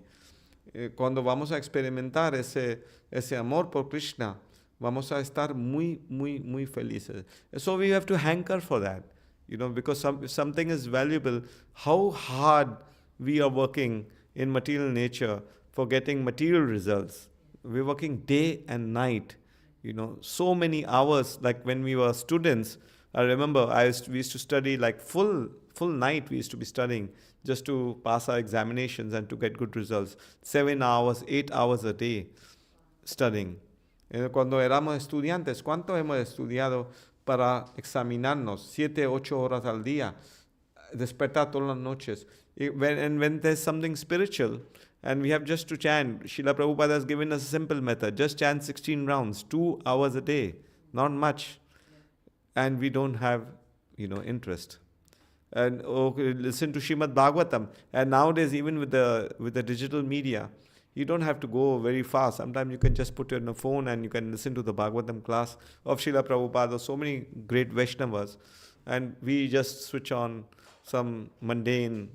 Speaker 1: Cuando vamos a experimentar ese amor por Krishna, vamos a estar muy, muy, muy felices. So we have to hanker for that, because if something is valuable, how hard we are working in material nature for getting material results. We're working day and night, so many hours. Like when we were students, I remember we used to study like full night. We used to be studying just to pass our examinations and to get good results. 7 hours, 8 hours a day studying. Cuando éramos estudiantes, ¿cuánto hemos estudiado para examinarnos? 7, 8 horas al día, despertar todas las noches. When there's something spiritual, and we have just to chant, Srila Prabhupada has given us a simple method. Just chant 16 rounds, 2 hours a day, not much. And we don't have, interest. And listen to Srimad Bhagavatam. And nowadays, even with the digital media, you don't have to go very fast. Sometimes you can just put it on a phone and you can listen to the Bhagavatam class of Srila Prabhupada. So many great Vaishnavas. And we just switch on some mundane,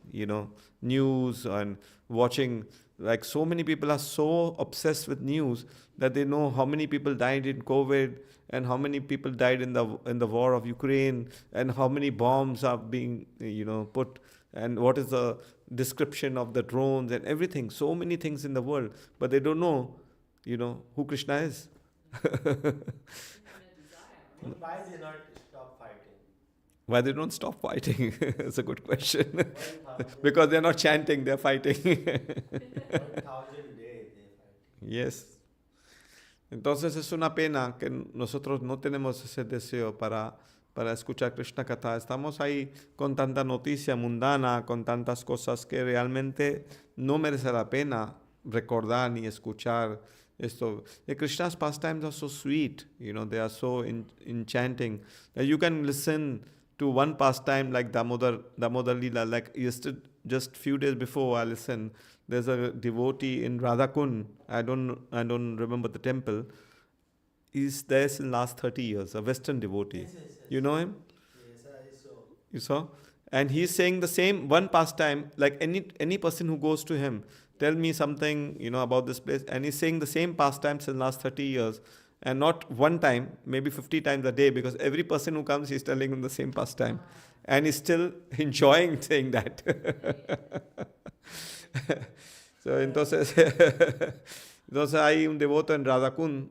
Speaker 1: news and watching. Like so many people are so obsessed with news that they know how many people died in COVID and how many people died in the war of Ukraine and how many bombs are being put and what is the description of the drones and everything. So many things in the world, but they don't know, who Krishna is.
Speaker 3: Why they not stop fighting?
Speaker 1: Why they don't stop fighting? It's a good question. Because they're not chanting, they're fighting.
Speaker 3: 1,000 days they fight.
Speaker 1: Yes. Entonces es una pena que nosotros no tenemos ese deseo para escuchar Krishna Katha. Estamos ahí con tanta noticia mundana, con tantas cosas que realmente no merece la pena recordar ni escuchar esto. Krishna's pastimes are so sweet, they are so enchanting that you can listen to one pastime like Damodar Lila. Like just few days before I listened, there's a devotee in Radhakund. I don't remember the temple. He's there since last 30 years, a Western devotee.
Speaker 3: Yes, yes, yes.
Speaker 1: You know him?
Speaker 3: Yes, I saw.
Speaker 1: You saw? And he's saying the same one pastime, like any person who goes to him, tell me something, about this place. And he's saying the same pastime since last 30 years. And not one time, maybe 50 times a day, because every person who comes, he's telling him the same pastime. And he's still enjoying saying that. So, entonces hay un devoto en Radhakund,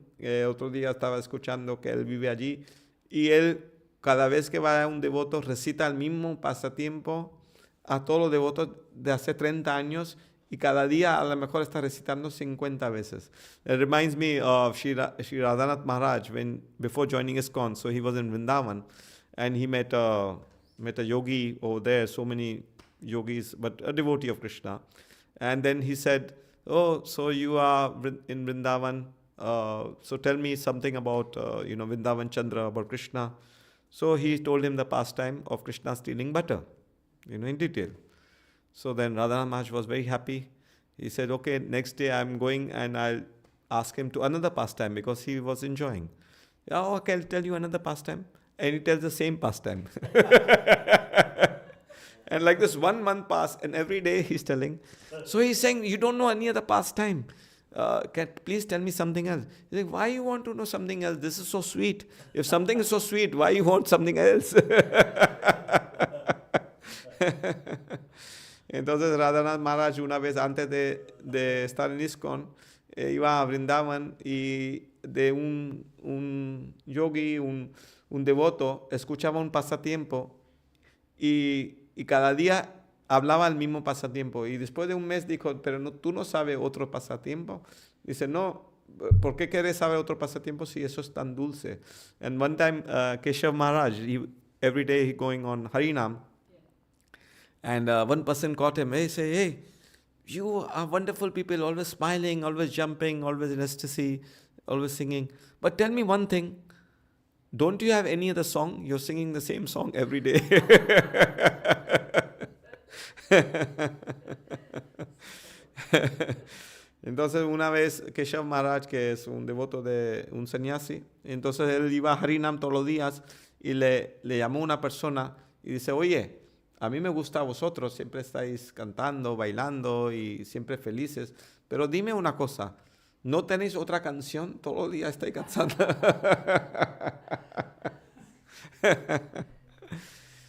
Speaker 1: otro día estaba escuchando que él vive allí, y él, cada vez que va a un devoto, recita el mismo pasatiempo a todos los devotos de hace 30 años, y cada día a lo mejor está recitando 50 veces. It reminds me of Śrī Radhanath Maharaj before joining ISKCON. So he was in Vrindavan, and he met a yogi over there, so many yogis, but a devotee of Krishna. And then he said, oh, so you are in Vrindavan, so tell me something about, Vrindavan Chandra, about Krishna. So he told him the pastime of Krishna stealing butter, in detail. So then Radhanath Maharaj was very happy. He said, okay, next day I'm going and I'll ask him to another pastime, because he was enjoying. Oh, okay, I'll tell you another pastime. And he tells the same pastime. And like this 1 month passed, and every day he's telling. So he's saying, you don't know any other pastime. Please tell me something else. He's like, why you want to know something else? This is so sweet. If something is so sweet, why you want something else? Entonces Radhanath Maharaj, una vez antes de estar en ISKCON, iba a Vrindavan, y de un yogi, un devoto, escuchaba un pasatiempo, y cada día hablaba el mismo pasatiempo. Y después de un mes dijo, pero tú no sabes otro pasatiempo. Dice, no, ¿por qué quieres saber otro pasatiempo si eso es tan dulce? And one time, Keshav Maharaj, every day he going on Harinam, and one person caught him. He said, hey, you are wonderful people, always smiling, always jumping, always in ecstasy, always singing. But tell me one thing, don't you have any other song? You're singing the same song every day. Entonces una vez Keshav Maharaj, que es un devoto de un sannyasi, entonces él iba a Harinam todos los días, y le llamó una persona y dice, oye, a mí me gusta a vosotros, siempre estáis cantando, bailando y siempre felices, pero dime una cosa, ¿no tenéis otra canción? Todos los días estáis cantando.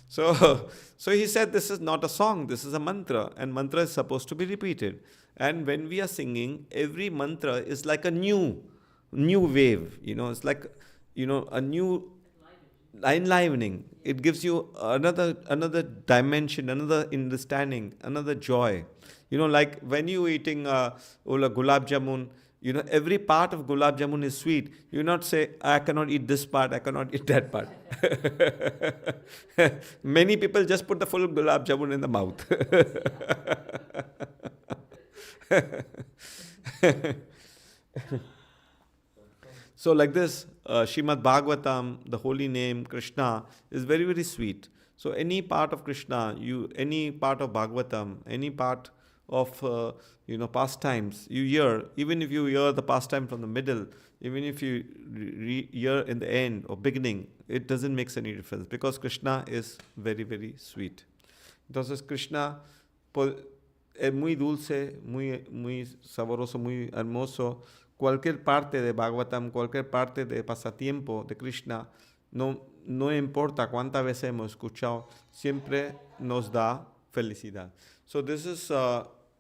Speaker 1: So he said, this is not a song, this is a mantra, and mantra is supposed to be repeated. And when we are singing, every mantra is like a new wave, it's like, a new enlivening. It gives you another dimension, another understanding, another joy. Like when you eating gulab jamun, every part of gulab jamun is sweet. You not say, I cannot eat this part, I cannot eat that part. Many people just put the full gulab jamun in the mouth. So like this, Srimad Bhagavatam, the holy name Krishna, is very, very sweet. So any part of Krishna, any part of Bhagavatam, any part of pastimes you hear, even if you hear the pastime from the middle, even if you hear in the end or beginning, it doesn't make any difference, because Krishna is very, very sweet. Entonces Krishna es muy dulce, muy saboroso, muy hermoso. Cualquier parte de Bhagavatam, cualquier parte de pasatiempo de Krishna, no importa cuántas veces hemos escuchado, siempre nos da felicidad. So this is,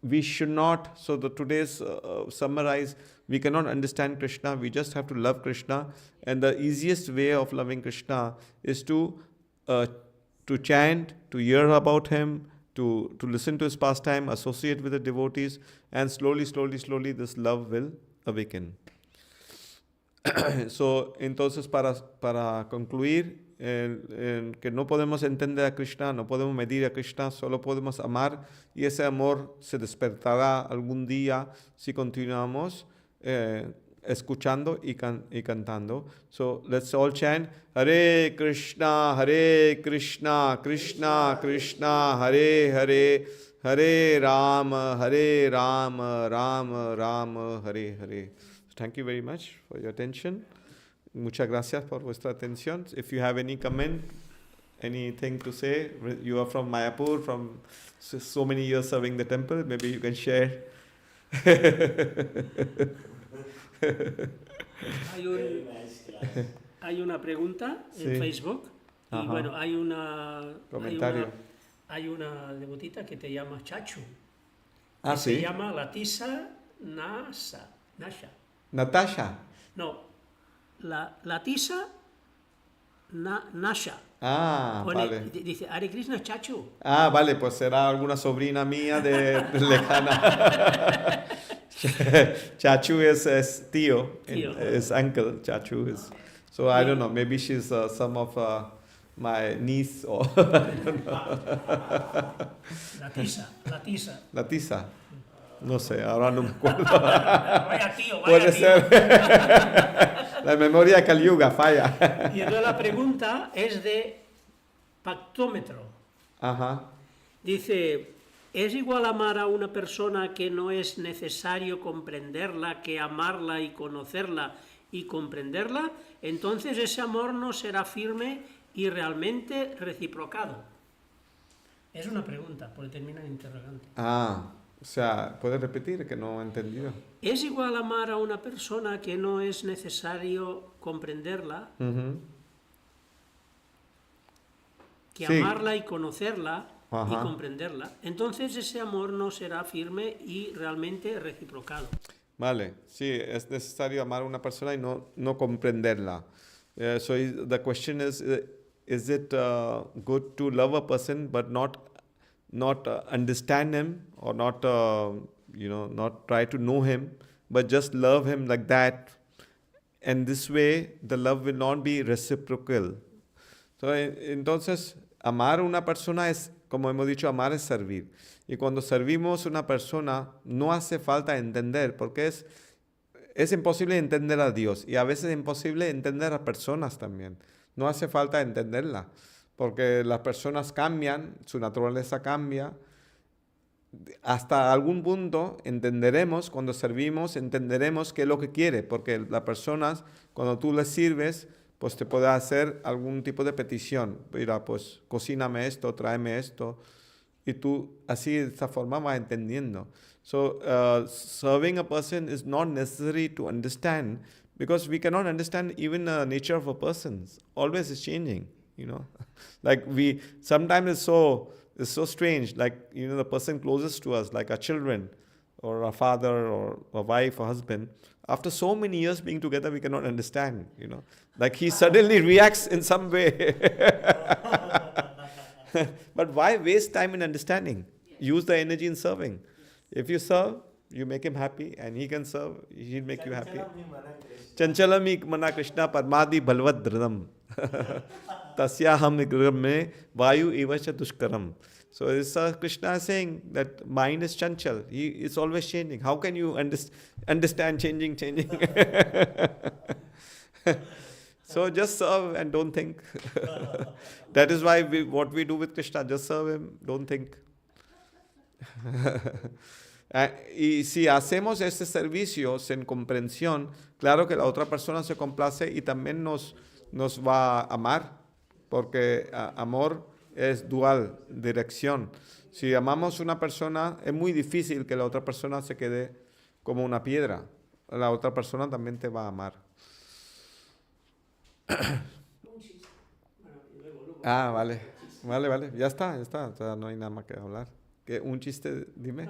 Speaker 1: we should not, so today's summarize, we cannot understand Krishna, we just have to love Krishna, and the easiest way of loving Krishna is to chant, to hear about him, to listen to his pastime, associate with the devotees, and slowly this love will awaken. So, entonces para concluir, que no podemos entender a Krishna, no podemos medir a Krishna, solo podemos amar, y ese amor se despertará algún día si continuamos escuchando y cantando. So let's all chant Hare Krishna, Krishna Krishna, Hare Hare, Hare Rama, Rama Rama, Hare Hare. Thank you very much for your attention. Muchas gracias por vuestra atención. If you have any comment, anything to say, you are from Mayapur, from so many years serving the temple, maybe you can share.
Speaker 2: Hay una pregunta en Facebook y
Speaker 1: Ajá.
Speaker 2: bueno, hay una
Speaker 1: Comentario.
Speaker 2: hay una devotita que te llama Chachu.
Speaker 1: Ah,
Speaker 2: que
Speaker 1: sí.
Speaker 2: Se llama Latisa Nasha.
Speaker 1: Natasha.
Speaker 2: No, Latisa Nasha.
Speaker 1: Ah, vale.
Speaker 2: Dice Hare Krishna Chachu.
Speaker 1: Ah, vale, pues será alguna sobrina mía de lejana. Chachu is tío, is uncle. Chachu is. So I don't know, maybe she's some of my niece or I don't know.
Speaker 2: Latisa.
Speaker 1: Latisa. No sé, ahora no me acuerdo.
Speaker 2: Vaya tío,
Speaker 1: Puede
Speaker 2: tío.
Speaker 1: ser. La memoria Kali Yuga falla.
Speaker 2: Y entonces la pregunta es de pactómetro.
Speaker 1: Ajá.
Speaker 2: Dice, ¿es igual amar a una persona que no es necesario comprenderla que amarla y conocerla y comprenderla? Entonces ese amor no será firme y realmente reciprocado. Es una pregunta, porque termina en interrogante.
Speaker 1: Ah, o sea, ¿puedes repetir? Que no he entendido.
Speaker 2: ¿Es igual amar a una persona que no es necesario comprenderla que
Speaker 1: Sí.
Speaker 2: amarla y conocerla y
Speaker 1: Ajá.
Speaker 2: comprenderla? Entonces ese amor no será firme y realmente reciprocado.
Speaker 1: Vale, sí, es necesario amar a una persona y no comprenderla. So the question is it good to love a person but not understand him or not not try to know him, but just love him like that? And this way the love will not be reciprocal. So, entonces, amar a una persona es, como hemos dicho, amar es servir. Y cuando servimos a una persona, no hace falta entender, porque es imposible entender a Dios y a veces es imposible entender a personas también. No hace falta entenderla, porque las personas cambian, su naturaleza cambia. Hasta algún punto entenderemos, cuando servimos, entenderemos qué es lo que quiere, porque las personas, cuando tú les sirves, pues te puede hacer algún tipo de petición. Mira, pues cocíname esto, tráeme esto. Y tú así de esta forma vas entendiendo. So, serving a person is not necessary to understand, because we cannot understand even the nature of a person. Always is changing, Like sometimes it's so strange, like, the person closest to us, like our children, or our father, or a wife, or husband. After so many years being together, we cannot understand, Like he suddenly reacts in some way. But why waste time in understanding? Use the energy in serving. If you serve, you make him happy, and he can serve, he'll make you happy. Chanchalami mana Krishna parmadi bhalvat dridam. Tasyaham nigram me vayu evacha dushkaram. So Krishna is saying that mind is chanchal. It's always changing. How can you understand changing? So just serve and don't think. That is why what we do with Krishna, just serve him, don't think. Y si hacemos este servicio sin comprensión, claro que la otra persona se complace y también nos va a amar, porque amor es dual, dirección. Si amamos a una persona, es muy difícil que la otra persona se quede como una piedra. La otra persona también te va a amar. Ah, vale. Vale. Ya está. O sea, no hay nada más que hablar. ¿Qué? ¿Un chiste? Dime.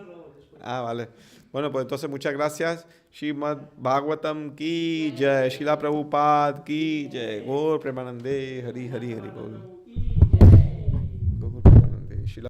Speaker 1: Ah, vale. Bueno, pues entonces muchas gracias. Srimad Bhagavatam ki jai. Srila Prabhupada ki jai. Gaur Premanande. Hari Hari Hari Bol.